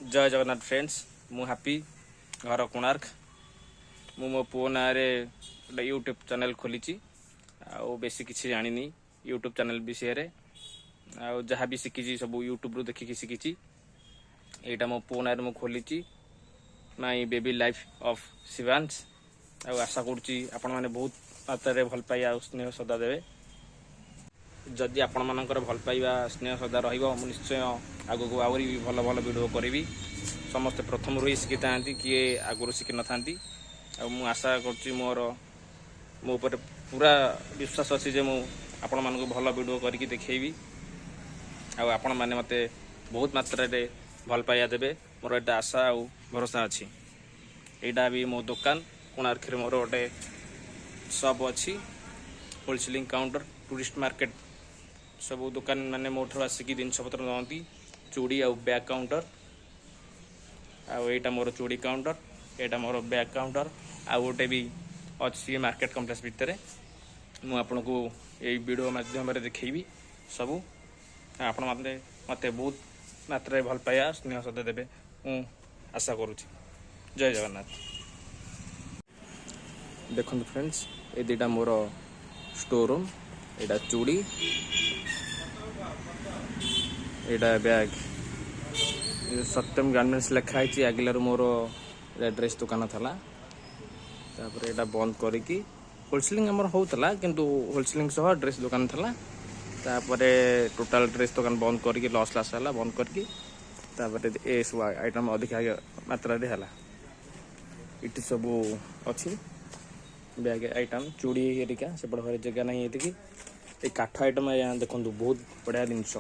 जय जगन्नाथ फ्रेंड्स मु हैप्पी घर कोणार्क मो पुओ ना गोटे यूट्यूब चैनल खोली बेसी किसी जानी यूट्यूब चैनल विषय जहाँ भी शिखी सब यूट्यूब देखिकी शिखी यहाँ मो पुओ ना मु खोली my baby life of Shivansh आशा करुच्ची आपण मैंने बहुत मात्रा भल पाइबा स्नेह श्रद्धा देवे जदि आपण मानकर भल पाइबा स्नेह श्रद्धा रहिबो मु निश्चय आगो को आउरी भल भल वीडियो करी समस्ते प्रथम ही शिखी था किए आगुरी शिखी न था मु आशा करुच्ची मोर मो ऊपर पूरा विश्वास अच्छी जे मु आपण मानक भल वीडियो करके देखैबी आपण माने मते बहुत मात्रा रे भल पाइबा देबे मोर एटा आशा और भरोसा अच्छी एटा भी मो दुकान कोणार्क मोर गोटे शॉप अच्छी होलसेलिंग काउंटर टूरिस्ट मार्केट सब दुकान माने मोठर आसिकी जिनपतर दिखती चूड़ी आ बैग काउंटर आईटा मोर चूड़ी काउंटर यहाँ मोर बैग काउंटर आ गोटे भी अच्छी मार्केट कम्प्लेक्स भितर मुझे आपन को यही वीडियो माध्यम देखी सबू आपण मत बहुत मात्रा भल पाइबा स्नेह श्रद्धा देवे मु आशा करुच्ची जय जगन्नाथ। देखो फ्रेंड्स ये दुटा मोर स्टोर रूम यहाँ चूड़ी यहाँ बैग सत्यम गार्मेंट्स लिखाई आगिलर मोर ड्रेस दुकान था तापर यहाँ बंद करके होलसेलिंग आमर होता किंतु होलसेलिंग सह ड्रेस दुकान था तापर टोटाल ड्रेस दुकान बंद करके लॉस लास है बंद करके तापर ए सब आइटम अधिका मात्रा है इट सब अच्छी बैग आइटम चूड़ी एरिका सेपट घर जगह ना ये काठ आइटम यहाँ देखो बहुत बढ़िया जिनस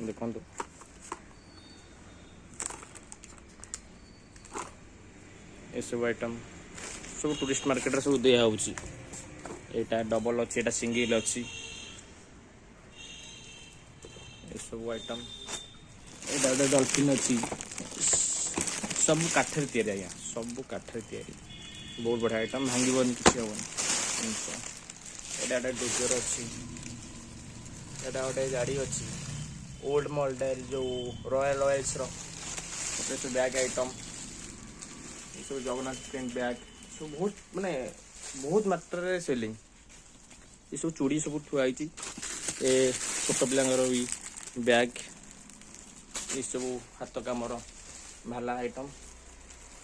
देखो ये सब आइटम सब टूरिस्ट मार्केट सब दिया यहाँ डबल अच्छी यहाँ सिंगल अच्छी ये सब आइटम यहाँ डॉल्फिन अच्छी सब काठर तैयारी आज्ञा सब काठर तैयारी बहुत बढ़िया आइटम भांगन किसी हम यहाँ डोजर अच्छी यहाँ गोटे गाड़ी अच्छी ओल्ड मॉडल जो रॉयल ऑयल्स सब बैग आइटम सब जगन्नाथ प्रिंट बैग सब बहुत माने बहुत मात्रा सेलिंग ये सब चूड़ी सब थुआई छोट पिलांगर भी बैग ये सब हाथ कामर भाला आइटम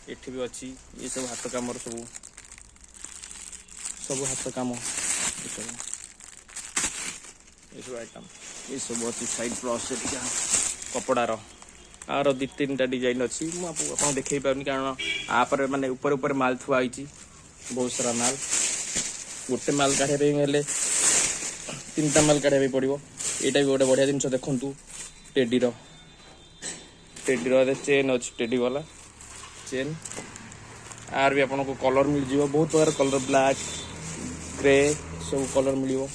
एठी भी अच्छी ये सब हाथ कामर सब हाथ काम ये सब आइटम ये सब अच्छी साइड प्लस कपड़ार आर दी तीन टा डिजाइन अच्छी मुझे देखे पानी कारण आप माने ऊपर ऊपर माल थुआई बहुत सारा माल गोटे माल काढ़े तीन टा माल काढ़ा पड़ो यहाँ भी गोटे बढ़िया जिन देखु टेडीर चेन अच्छी टेडी वाला चेन आर भी आपको कलर मिल जाव बहुत प्रकार कलर ब्लैक ग्रे सब कलर मिल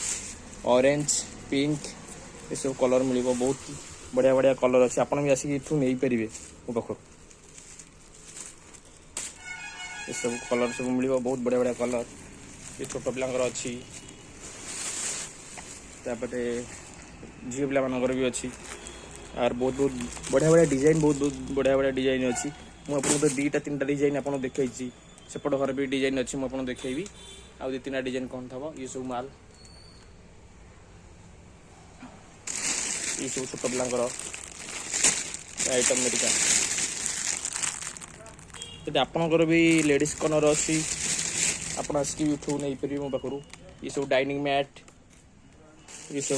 ऑरेंज पिंक ये सब कलर मिल बहुत बढ़िया बढ़िया कलर अच्छे आप भी आसिक इठू नहीं पारे मो पाख ये सब कलर सब मिल बहुत बढ़िया बढ़िया कलर ये छोट पिलांकर अच्छी तापरे झील पिला मानकर भी अच्छी आर बहुत बहुत बढ़िया बढ़िया डिजाइन बहुत बढ़िया बढ़िया डिजाइन अच्छी मुझे तो दीटा तीन टा डिजाइन आपको देखी सेपट घर भी डिजाइन अच्छी मुझे देखी आउ दी तीन डिजाइन कौन था ये सब माल ये सब छोट पिलांकर आइटम मेडिका यदि आपणकर भी लेडीज कॉर्नर अच्छी आप आसिक नहीं पारे मो पाखु ये सब डाइनिंग मैट ये सब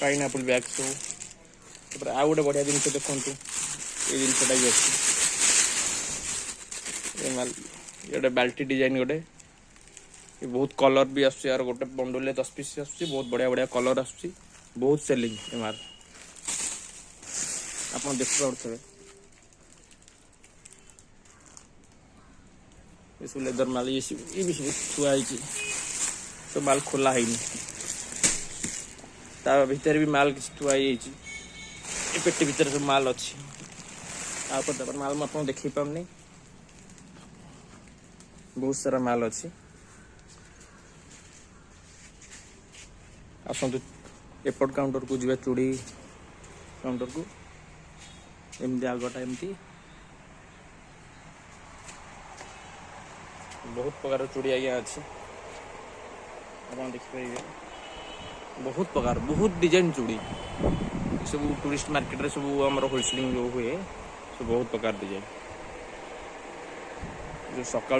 पाइनएप्पल बैग सब आ गए बढ़िया जिन देखु ये जिनटा भी अच्छी ये बाल्टी डिजाइन गोटे ये बहुत कलर भी आस गोटे बंडल 10 पीस आस बहुत बढ़िया बढ़िया कलर आस बहुत सेलिंग एमार आप देख पारे ये सब लेदर माल ये भी सब थुआई सब माल खोला है ता भीतर भी माल किसी थुआई पेटी भीतर सब माल अच्छी आप माल मुझे देख पारनी बहुत सारा माल अच्छी आसतु एपट काउंटर को जीवा चूड़ी काउंटर को एमती आगटा एमती बहुत प्रकार चूड़ी आज्ञा अच्छी आप देखिए बहुत प्रकार बहुत डिजाइन चूड़ी सब टूरिस्ट मार्केट रे सब आम होलसेलिंग जो हुए सब बहुत प्रकार डिजाइन जो सका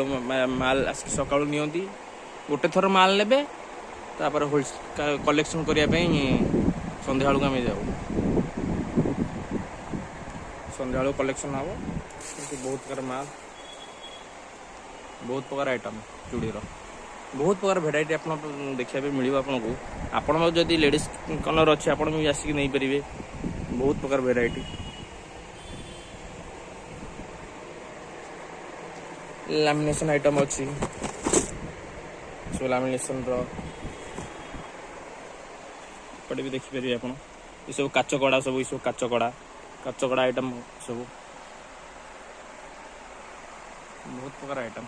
माल आसिक सका नियंती गोटे थर माल ने कलेक्शन करने संध्या आम जाऊ संध्या कलेक्शन हम बहुत प्रकार माल बहुत प्रकार आइटम चूड़ीर बहुत प्रकार भेराइटी आप देखा मिल आपको आपण जदि लेडीज कलर अच्छे आप आसिक नहीं पारे बहुत प्रकार भेराइटी लैमिनेशन आइटम अच्छी सब लैमिनेशन भी देखिपारे आप ये सब काच कड़ा सब ये सब काच कड़ा आइटम सब बहुत प्रकार आइटम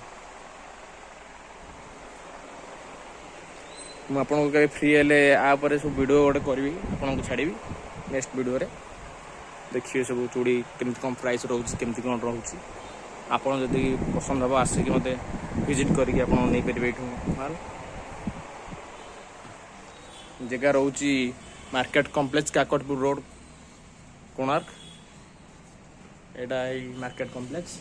मुझे आपको फ्री हेल्ले आप सब वीडियो गोटे करी आपको छाड़ी नेक्स्ट वीडियो रे देखिए सब चूड़ी केमती कम प्राइस रोचे केमती कौन रोचे आपड़ जदि पसंद हम आसिक मत विजिट करके आप नहीं पारे माल जगह रोची market complex Kakatpur road Konark एटा मार्केट कॉम्प्लेक्स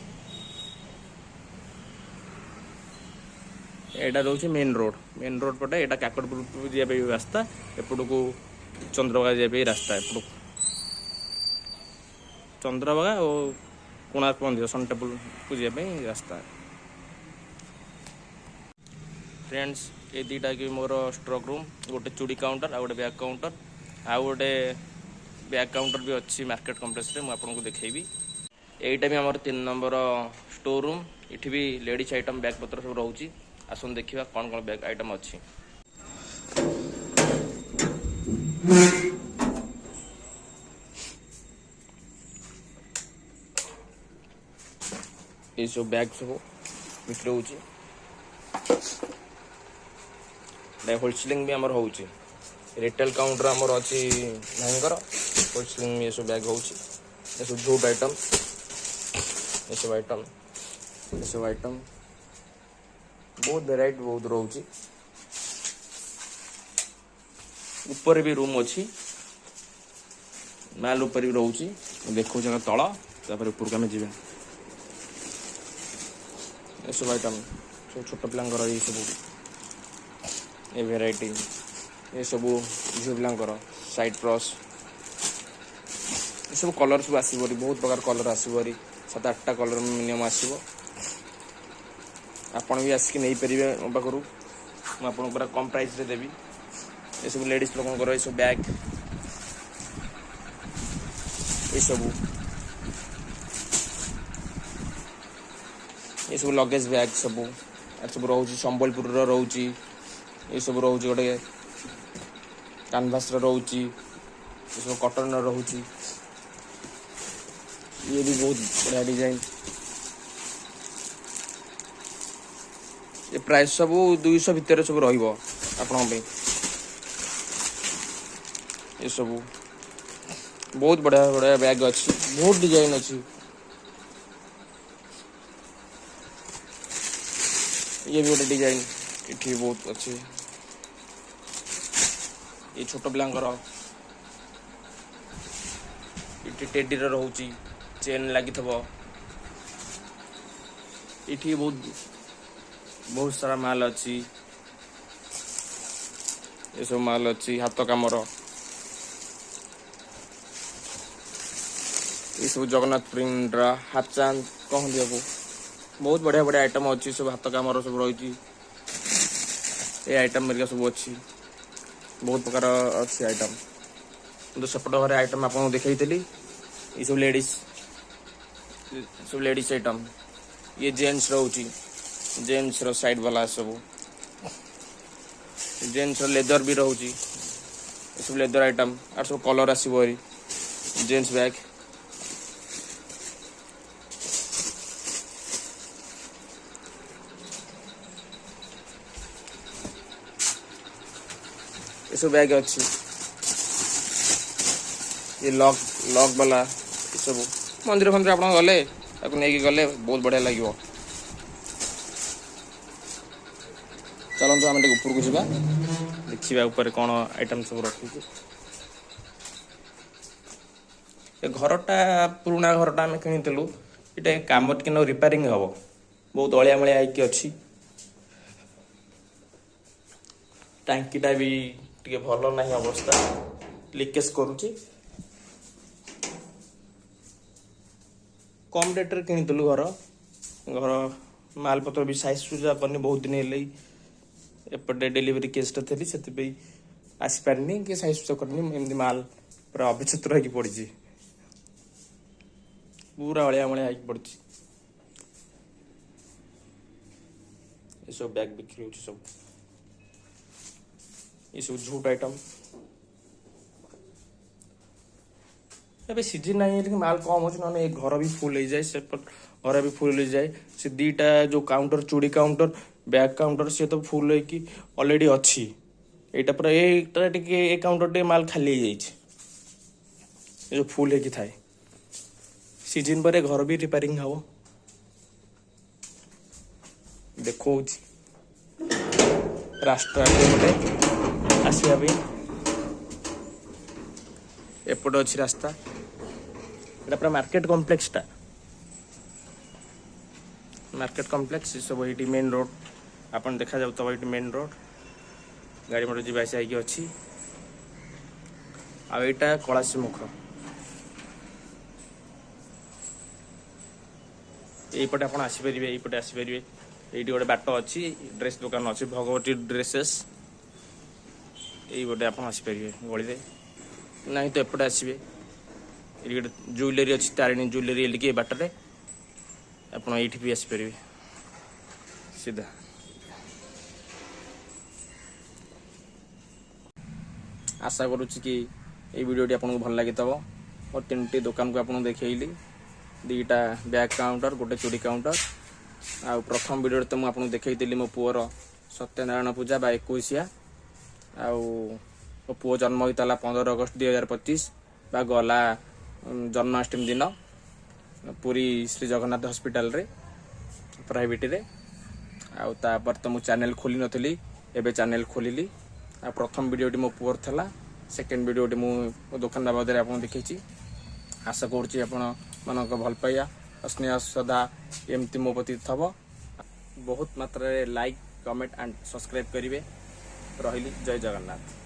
एटा रोचे मेन रोड पटे एटा काकटपुर जाए रास्ता एपट को चंद्रभागा जाए रास्ता एपट चंद्रभागा और कोणार्क मंदिर सन टेम्पल को जाए रास्ता फ्रेंड्स ये दुटा कि मोर स्टॉक रूम गोटे चूड़ी काउंटर आ गोटे बैग काउंटर आ गोटे बैग काउंटर भी अच्छी मार्केट कॉम्प्लेक्स रे आपको देखी यहीटा भी आम 3 नंबर स्टोर रूम इठी भी लेडीज आइटम बैग पत्र सब रोचे आसन देखा कौन कौन बैग आइटम अच्छी ये सब बैग सब बिक्री होची होलसेलिंग भी आमर होची रिटेल काउंटर आमर अच्छी भाईंकर होलसेलिंग ये सब बैग होची ये सब झूट आइटम ये सब आइटम ये सब आइटम बहुत वेराइटी बहुत रोची ऊपर भी रूम अच्छी माल ऊपर भी रोची देखो जगह तला तापर ऊपर को जीवे ये सब आइटम सब छोट पिलांकर ये सब ये वेराइटी ये सब झील पिलांकर साइड प्रस ये सब कलर सब आसबरी बहुत प्रकार कलर आसबरी 7-8टा कलर मिनिमम आसब आपण भी आसिक नहीं पारे मो पाखु मुझे पूरा कम प्राइस रे देवी ये सब लेडीज लोक ये सब बैग ये सब लगेज बैग सब रोचे संबलपुर रोचे ये सब रोचे गोटे कैनवास रोचे ये सब कॉटन रोचे ये भी बहुत बढ़िया डिजाइन ये प्राइस सब 200 भितर सब रहिबो आपन पे ये सब बहुत बढ़िया बढ़िया बैग अच्छी बहुत डिजाइन अच्छी ये भी गोटे डिजाइन इठी बहुत अच्छी ये छोट पिलांकर इठी टेडी रे रहउची चेन लागि थबो इठी बहुत सारा माल अच्छी ये सब माल अच्छी हाथ कामर ये सब जगन्नाथ प्रिंट हाफ चांद कहते आपको बहुत बढ़िया बढ़िया आइटम अच्छी सब हाथ कामर सब रही ये आइटम मेरिका सब अच्छी बहुत प्रकार अच्छी आइटम तो सेपट घर आइटम आपको देखी ये सब लेडीज आइटम ये जेंट्स रोची जेंट्स रो साइड वाला सब जेंट्स रो लेदर भी रोची ये सब लेदर आइटम और सब कलर आसो जेंट्स बैग ये सब बैग अच्छी ये लॉक वाला ये सब मंदिर फंदिर आप गले नहीं गले बहुत बढ़िया लगे। चलते आम ऊपर को जावा देखा ऊपर कौन आइटम सब रखी। घरटा पुराना घरटा आम किणुलु ये कम टिके रिपेयरिंग हम बहुत अलिया मलिया होगी अच्छी। टांकीटा भी टिके भल ना अवस्था लीकेज करुच्ची। कम रेट रे किणुलु घर मालपत्र भी साइज सुजा करनी बहुत दिन है एपटे डेलीवरी केसटा थी से आसपारनी कि साइज सुजा करनी एमती माल पूरा अभिचित्र होगी पड़ी पूरा अलिया मलिया होगी पड़ी। ये सब बैग बिक्री हो सब ये सब झूठ आइटम सीजन ना माल कम हो घर भी फुल हो जाए से घर भी फुल हो जाए से दीटा जो काउंटर चूड़ी काउंटर बैग काउंटर सी तो फुल होगी ऑलरेडी अच्छी यहाँ पूरा ये काउंटर टे माल खाली हो जो फुल होगी थाए सीजन पर घर भी रिपेयरिंग हम देखो राष्ट्र गोटे आसवा एपटे अच्छी रास्ता यहाँ पूरा मार्केट कॉम्प्लेक्स सब ये मेन रोड आप देखा जाऊ तो ये मेन रोड गाड़ी मोटर जी आसा अच्छी आईटा कलासी मुख यहीपटे आप आसपारे यहीपटे आसपारे ये गोटे बाट अच्छी ड्रेस दुकान अच्छी भगवती ड्रेसेस यहीपटे आप आसपारे गली ना तो एपटे आसवे ये गोटे ज्वेलरी अच्छी तारिणी ज्वेलरी लिखी बाटरे आप भी आसपारे सीधा। आशा करुच्ची कि ये वीडियोटी आपको भल लगी मोर 3टी दुकान को आपको देखली 2टा बैग काउंटर गोटे चूड़ी काउंटर आ प्रथम वीडियो तो मुझे देखी मो पुअर सत्यनारायण पूजा 21 मो पुओ जन्म होता 15 अगस्त 2025 गला जन्माष्टमी दिन पुरी श्री जगन्नाथ हॉस्पिटल रे प्राइवेट रे आपर तो मुझे चैनल खोली नथली एबे चैनल खोलिली आ प्रथम वीडियोटी मो पुअर थला सेकेंड वीडियोटी मो दुकान बाबद आपको देखी। आशा करुच्ची आपण भल पाइया स्नेह सदा एमती मो प्रति थब बहुत मात्रा लाइक कमेंट एंड सब्सक्राइब करेंगे। रही जय जगन्नाथ।